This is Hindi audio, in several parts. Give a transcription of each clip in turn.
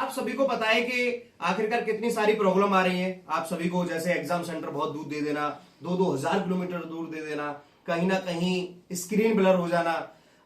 आप सभी को पता है कि आखिरकार कितनी सारी प्रॉब्लम आ रही है आप सभी को, जैसे एग्जाम सेंटर बहुत दूर दे देना, 2-2 हजार किलोमीटर दूर दे देना, कहीं ना कहीं स्क्रीन ब्लर हो जाना,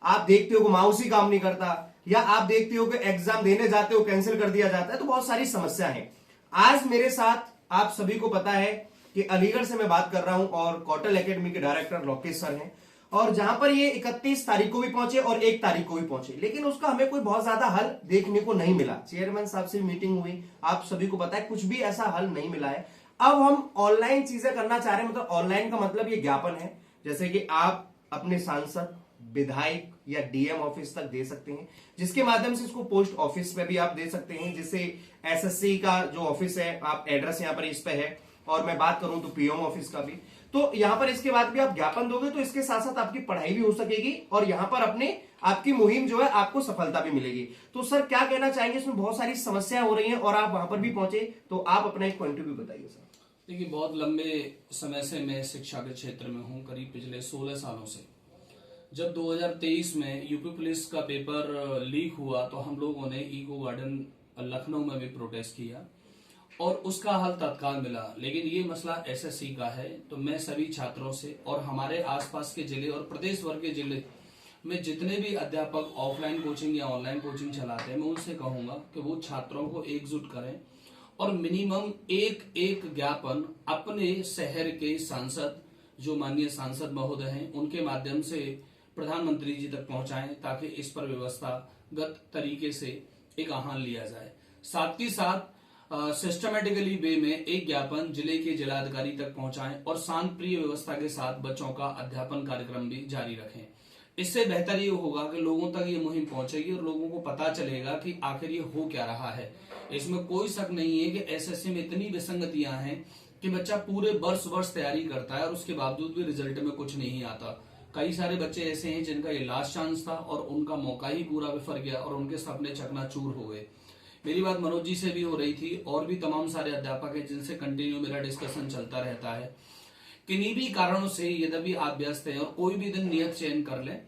आप देखते हो कि माउस ही काम नहीं करता, या आप देखते हो कि एग्जाम देने जाते हो कैंसिल कर दिया जाता है। तो बहुत सारी समस्या है। आज मेरे साथ आप सभी को पता है कि अलीगढ़ से मैं बात कर रहा हूं और कौटल एकेडमी के डायरेक्टर लोकेश सर हैं, और जहां पर ये 31 तारीख को भी पहुंचे और 1 तारीख को भी पहुंचे, लेकिन उसका हमें कोई बहुत ज्यादा हल देखने को नहीं मिला। चेयरमैन साहब से मीटिंग हुई, आप सभी को पता है कुछ भी ऐसा हल नहीं मिला है। अब हम ऑनलाइन चीजें करना चाह रहे हैं, मतलब ऑनलाइन का मतलब ये ज्ञापन है, जैसे कि आप अपने सांसद, विधायक या डीएम ऑफिस तक दे सकते हैं, जिसके माध्यम से इसको पोस्ट ऑफिस में भी आप दे सकते हैं, जिससे एसएससी का जो ऑफिस है, आप एड्रेस यहां पर इस पे है, और मैं बात करूं तो पीएम ऑफिस का भी, तो यहां पर इसके बाद भी आप ज्ञापन दोगे तो इसके साथ साथ आपकी पढ़ाई भी हो सकेगी और यहां पर अपने आपकी मुहिम जो है आपको सफलता भी मिलेगी। तो सर क्या कहना चाहेंगे, इसमें बहुत सारी समस्याएं हो रही हैं और आप वहां पर भी पहुंचे, तो आप अपना एक पॉइंट ऑफ व्यू बताइए सर। देखिए, बहुत लंबे समय से मैं शिक्षा के क्षेत्र में हूं, करीब पिछले 16 सालों से। जब 2023 में यूपी पुलिस का पेपर लीक हुआ तो हम लोगों ने इको गार्डन लखनऊ में भी प्रोटेस्ट किया और उसका हल तत्काल मिला। लेकिन ये मसला एसएससी का है, तो मैं सभी छात्रों से और हमारे आसपास के जिले और प्रदेश भर के जिले में जितने भी अध्यापक ऑफलाइन कोचिंग या ऑनलाइन कोचिंग चलाते हैं, मैं उनसे कहूंगा कि वो छात्रों को एकजुट करें और मिनिमम एक ज्ञापन अपने शहर के सांसद, जो माननीय सांसद महोदय हैं, उनके माध्यम से प्रधानमंत्री जी तक पहुंचाएं, ताकि इस पर व्यवस्थागत तरीके से एक आह्वान लिया जाए। साथ ही साथ सिस्टमेटिकली वे में एक ज्ञापन जिले के जिलाधिकारी तक पहुंचाएं और शांत प्रिय व्यवस्था के साथ बच्चों का अध्यापन कार्यक्रम भी जारी रखें। इससे बेहतर ये होगा कि लोगों तक ये मुहिम पहुंचेगी और लोगों को पता चलेगा कि आखिर ये हो क्या रहा है। इसमें कोई शक नहीं है कि एसएससी में इतनी विसंगतियां हैं कि बच्चा पूरे वर्ष तैयारी करता है और उसके बावजूद भी रिजल्ट में कुछ नहीं आता। कई सारे बच्चे ऐसे हैं जिनका ये लास्ट चांस था और उनका मौका ही पूरा विफर गया और उनके सपने चकनाचूर हो गए। मेरी बात मनोज जी से भी हो रही थी और भी तमाम सारे अध्यापक हैं जिनसे कंटिन्यू मेरा डिस्कशन चलता रहता है। किन्हीं भी कारणों से यदि आप व्यस्त हैं और कोई भी दिन नियत चयन कर लें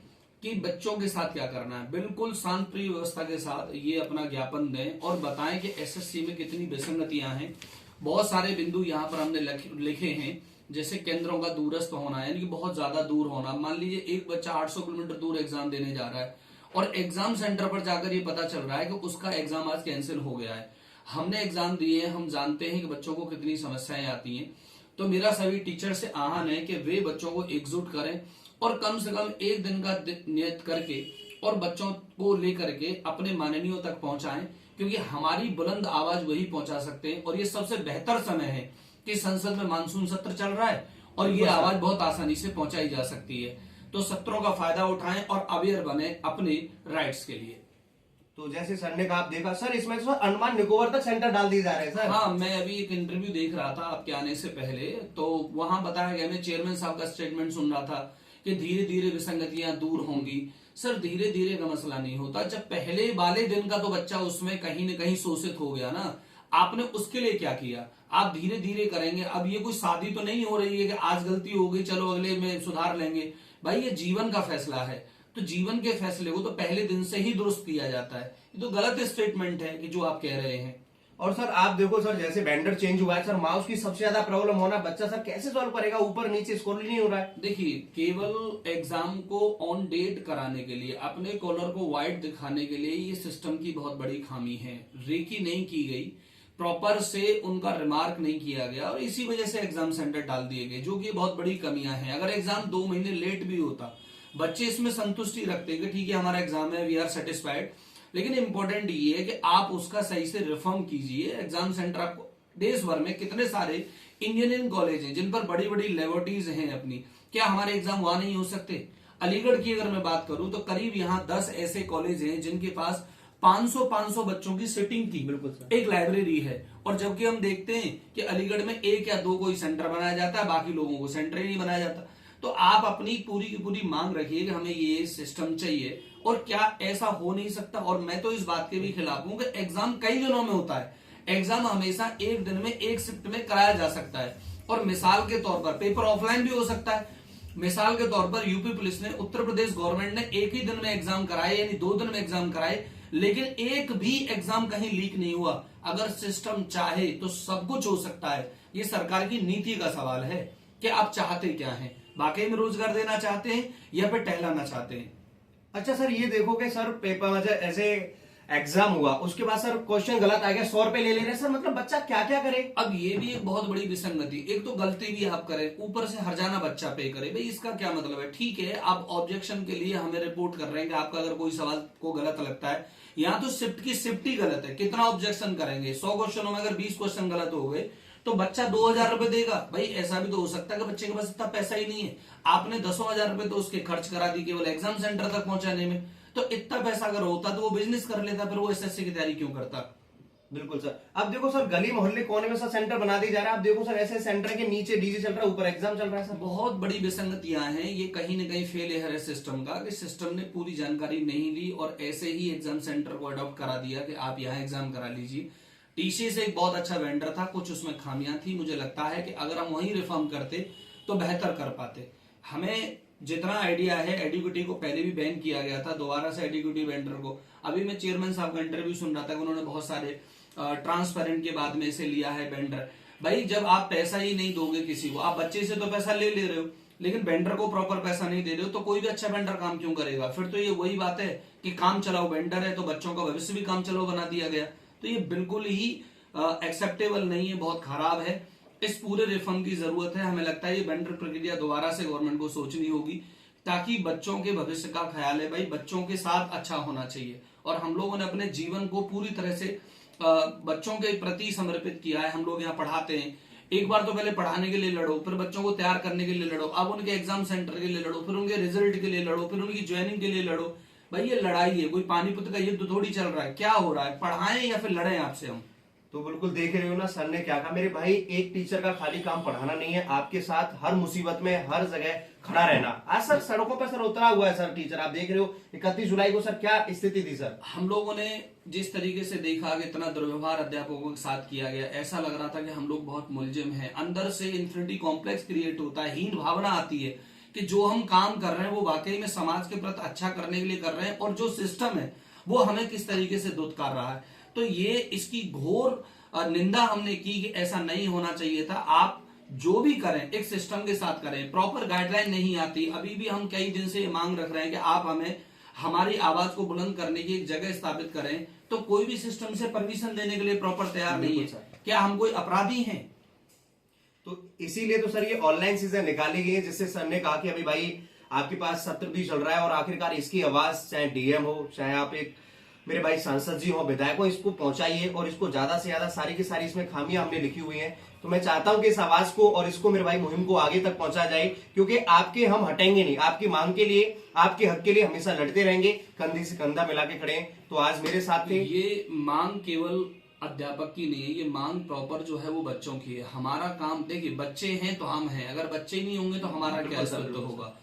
कि बच्चों के साथ क्या करना है, बिल्कुल शांत प्रिय व्यवस्था के साथ ये अपना ज्ञापन दें और बताएं कि एसएससी में कितनी विसंगतियां हैं। बहुत सारे बिंदु यहाँ पर हमने लिखे हैं, जैसे केंद्रों का दूरस्थ होना, यानी कि बहुत ज्यादा दूर होना। मान लीजिए एक बच्चा 800 किलोमीटर दूर एग्जाम देने जा रहा है और एग्जाम सेंटर पर जाकर ये पता चल रहा है कि उसका एग्जाम आज कैंसिल हो गया है। हमने एग्जाम दिए, हम जानते हैं कि बच्चों को कितनी समस्याएं आती हैं। तो मेरा सभी टीचर से आह्वान है कि वे बच्चों को एकजुट करें और कम से कम एक दिन का नियत करके और बच्चों को लेकर के अपने माननीयों तक पहुंचाएं, क्योंकि हमारी बुलंद आवाज वही पहुंचा सकते हैं। और ये सबसे बेहतर समय है कि संसद में मानसून सत्र चल रहा है और ये आवाज बहुत आसानी से पहुंचाई जा सकती है। तो सत्रों का फायदा उठाएं और अवेयर बने अपने राइट्स के लिए। तो जैसे सर ने कहा, आप देखा सर, इसमें तो अंडमान निकोबार तक सेंटर डाल दिए जा रहे हैं सर। हाँ, मैं अभी एक इंटरव्यू देख रहा था आपके आने से पहले, तो वहां बताया गया, मैं चेयरमैन साहब का स्टेटमेंट सुन रहा था कि धीरे धीरे विसंगतियां दूर होंगी। सर, धीरे धीरे का मसला नहीं होता। जब पहले वाले दिन का तो बच्चा उसमें कहीं न कहीं शोषित हो गया ना, आपने उसके लिए क्या किया? आप धीरे धीरे करेंगे। अब ये कोई शादी तो नहीं हो रही है कि आज गलती हो गई चलो अगले में सुधार लेंगे। भाई, ये जीवन का फैसला है, तो जीवन के फैसले को तो पहले दिन से ही दुरुस्त किया जाता है। ये तो गलत स्टेटमेंट है कि जो आप कह रहे हैं। और सर आप देखो सर, जैसे वेंडर चेंज हुआ है सर, माउस की सबसे ज्यादा प्रॉब्लम होना, बच्चा सर कैसे सॉल्व करेगा, ऊपर नीचे स्क्रॉल नहीं हो रहा है। देखिए, केवल एग्जाम को ऑन डेट कराने के लिए, अपने कॉलर को वाइट दिखाने के लिए ये सिस्टम की बहुत बड़ी खामी है। रेकी नहीं की गई, प्रॉपर से उनका रिमार्क नहीं किया गया और इसी वजह से एग्जाम सेंटर डाल दिए गए, जो कि बहुत बड़ी कमियां हैं। अगर एग्जाम 2 महीने लेट भी होता, बच्चे इसमें संतुष्टि रखते हैं कि ठीक है हमारा एग्जाम है, वी आर सेटिस्फाइड। लेकिन इंपॉर्टेंट ये है कि आप उसका सही से रिफॉर्म कीजिए। एग्जाम सेंटर आपको देश भर में कितने सारे इंजीनियरिंग कॉलेज हैं जिन पर बड़ी बड़ी लेबोरेटरीज हैं अपनी, क्या हमारे एग्जाम वहां नहीं हो सकते? अलीगढ़ की अगर मैं बात करूं तो करीब यहाँ 10 ऐसे कॉलेज हैं जिनके पास 500 बच्चों की सिटिंग की एक लाइब्रेरी है। और जबकि हम देखते हैं कि अलीगढ़ में 1 या 2 कोई सेंटर बनाया जाता है, बाकी लोगों को सेंटर ही नहीं बनाया जाता। तो आप अपनी पूरी की पूरी मांग रखिए कि हमें ये सिस्टम चाहिए। और क्या ऐसा हो नहीं सकता? और मैं तो इस बात के भी खिलाफ हूं कि एग्जाम कई दिनों में होता है। एग्जाम हमेशा एक दिन में एक शिफ्ट में कराया जा सकता है। और मिसाल के तौर पर पेपर ऑफलाइन भी हो सकता है। मिसाल के तौर पर यूपी पुलिस ने, उत्तर प्रदेश गवर्नमेंट ने एक ही दिन में एग्जाम कराए, यानी 2 दिन में एग्जाम कराए। लेकिन एक भी एग्जाम कहीं लीक नहीं हुआ। अगर सिस्टम चाहे तो सब कुछ हो सकता है। ये सरकार की नीति का सवाल है कि आप चाहते क्या हैं, वाकई में रोजगार देना चाहते हैं या फिर टहलाना चाहते हैं। अच्छा सर, ये देखो कि सर पेपर मतलब ऐसे एग्जाम हुआ, उसके बाद सर क्वेश्चन गलत आ गया, 100 रुपए ले रहे हैं सर, मतलब बच्चा क्या क्या करे। अब ये भी एक बहुत बड़ी विसंगति, एक तो गलती भी आप करें, ऊपर से हर्जाना बच्चा पे करे, भाई इसका क्या मतलब है। ठीक है, आप ऑब्जेक्शन के लिए हमें रिपोर्ट कर रहे हैं कि आपका अगर कोई सवाल को गलत लगता है, यहाँ तो शिफ्ट की शिफ्ट ही गलत है, कितना ऑब्जेक्शन करेंगे। 100 क्वेश्चनों में अगर 20 क्वेश्चन गलत हो गए तो बच्चा 2000 रुपए देगा। भाई ऐसा भी तो हो सकता है कि बच्चे के पास इतना पैसा ही नहीं है, आपने 10,000 रुपए तो उसके खर्च करा दी केवल एग्जाम सेंटर तक पहुंचाने में। तो इतना पैसा अगर होता तो वो बिजनेस कर लेता, फिर वो एसएससी की तैयारी क्यों करता। बिल्कुल सर। अब देखो सर, गली मोहल्ले कोने में सर सेंटर बना दिया जा रहा है। आप देखो सर, ऐसे सेंटर के नीचे डीजे चल रहा है, ऊपर एग्जाम चल रहा है सर। बहुत बड़ी विसंगतियां हैं, ये कहीं ना कहीं फेलियर है सिस्टम का, कि सिस्टम ने पूरी जानकारी नहीं ली और ऐसे ही एग्जाम सेंटर को अडॉप्ट करा दिया कि आप यहाँ एग्जाम करा लीजिए। टीसीएस एक बहुत अच्छा वेंडर था, कुछ उसमें खामियां थी। मुझे लगता है कि अगर हम वहीं रिफॉर्म करते तो बेहतर कर पाते। हमें जितना आइडिया है, एडुकेटी को पहले भी बैन किया गया था, दोबारा से एडुकेटी वेंडर को। अभी मैं चेयरमैन साहब का इंटरव्यू सुन रहा था कि उन्होंने बहुत सारे ट्रांसपेरेंट के बाद में इसे लिया है वेंडर। भाई जब आप पैसा ही नहीं दोगे किसी को, आप बच्चे से तो पैसा ले रहे हो लेकिन वेंडर को प्रॉपर पैसा नहीं दे रहे हो, तो कोई भी अच्छा वेंडर काम क्यों करेगा। फिर तो ये वही बात है कि काम चलाओ वेंडर है, तो बच्चों का भविष्य भी काम चलाओ बना दिया गया। तो ये बिल्कुल ही एक्सेप्टेबल नहीं है, बहुत खराब है। इस पूरे रिफॉर्म की जरूरत है। हमें लगता है ये वेंडर प्रक्रिया दोबारा से गवर्नमेंट को सोचनी होगी, ताकि बच्चों के भविष्य का ख्याल है। भाई बच्चों के साथ अच्छा होना चाहिए, और हम लोगों ने अपने जीवन को पूरी तरह से बच्चों के प्रति समर्पित किया है। हम लोग यहाँ पढ़ाते हैं, एक बार तो पहले पढ़ाने के लिए लड़ो, फिर बच्चों को तैयार करने के लिए लड़ो, अब उनके एग्जाम सेंटर के लिए लड़ो, फिर उनके रिजल्ट के लिए लड़ो, फिर उनकी ज्वाइनिंग के लिए लड़ो। भाई ये लड़ाई है, कोई पानीपत का युद्ध थोड़ी चल रहा है। क्या हो रहा है, पढ़ाएं या फिर लड़ें आपसे हम। तो बिल्कुल देख रहे हो ना सर ने क्या कहा। मेरे भाई, एक टीचर का खाली काम पढ़ाना नहीं है, आपके साथ हर मुसीबत में हर जगह खड़ा रहना। आज सर सड़कों पर सर उतरा हुआ है सर टीचर, आप देख रहे हो 31 जुलाई को सर क्या स्थिति थी सर। हम लोगों ने जिस तरीके से देखा कि इतना दुर्व्यवहार अध्यापकों के साथ किया गया, ऐसा लग रहा था कि हम लोग बहुत मुलजिम हैं। अंदर से इन्फिनिटी कॉम्प्लेक्स क्रिएट होता है, हीन भावना आती है कि जो हम काम कर रहे हैं वो वाकई में समाज के प्रति अच्छा करने के लिए कर रहे हैं, और जो सिस्टम है वो हमें किस तरीके से दुत्कार रहा है। तो ये इसकी घोर निंदा हमने की कि ऐसा नहीं होना चाहिए था। आप जो भी करें एक सिस्टम के साथ करें, प्रॉपर गाइडलाइन नहीं आती। अभी भी हम कई दिन से ये मांग रख रहे हैं कि आप हमें हमारी आवाज को बुलंद करने की एक जगह स्थापित करें, तो कोई भी सिस्टम से परमिशन देने के लिए प्रॉपर तैयार नहीं है। क्या हम कोई अपराधी हैं? तो इसीलिए तो सर ये ऑनलाइन चीजें निकाली गई है, जिससे सर ने कहा कि अभी भाई आपके पास सत्र भी चल रहा है, और आखिरकार इसकी आवाज चाहे डीएम हो, चाहे आप एक मेरे भाई सांसद जी हो, विधायक हो, इसको पहुंचाइए, और इसको ज्यादा से ज्यादा सारी की सारी इसमें खामियां हमने लिखी हुई हैं। तो मैं चाहता हूं कि इस आवाज को और इसको मेरे भाई मुहिम को आगे तक पहुंचा जाए, क्योंकि आपके हम हटेंगे नहीं, आपकी मांग के लिए, आपके हक के लिए हमेशा लड़ते रहेंगे, कंधे से कंधा मिला के खड़े हैं। तो आज मेरे साथ थे। ये मांग केवल अध्यापक की नहीं है, ये मांग प्रॉपर जो है वो बच्चों की है। हमारा काम, देखिए बच्चे हैं तो हम हैं, अगर बच्चे नहीं होंगे तो हमारा क्या अस्तित्व होगा।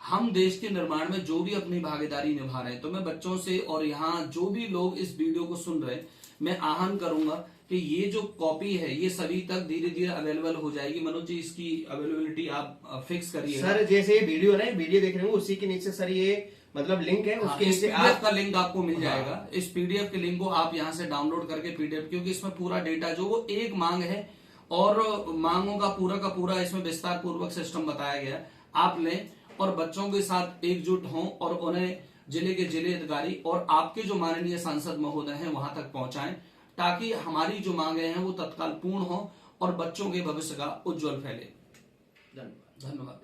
हम देश के निर्माण में जो भी अपनी भागीदारी निभा रहे हैं, तो मैं बच्चों से और यहाँ जो भी लोग इस वीडियो को सुन रहे हैं, मैं आह्वान करूंगा कि ये जो कॉपी है ये सभी तक धीरे धीरे अवेलेबल हो जाएगी। मनोज जी इसकी अवेलेबिलिटी आप फिक्स करिए सर। जैसे ये वीडियो ना, वीडियो देख रहे हो, उसी के नीचे सर ये मतलब लिंक है, उसके नीचे आपका लिंक आपको मिल जाएगा। इस पीडीएफ के लिंक को आप यहाँ से डाउनलोड करके पीडीएफ, क्योंकि इसमें पूरा डेटा जो वो एक मांग है और मांगों का पूरा इसमें विस्तार पूर्वक सिस्टम बताया गया है। आप लें और बच्चों के साथ एकजुट हों और उन्हें जिले के जिले अधिकारी और आपके जो माननीय सांसद महोदय हैं वहां तक पहुंचाएं, ताकि हमारी जो मांगे हैं वो तत्काल पूर्ण हो और बच्चों के भविष्य का उज्जवल फैले। धन्यवाद। धन्यवाद।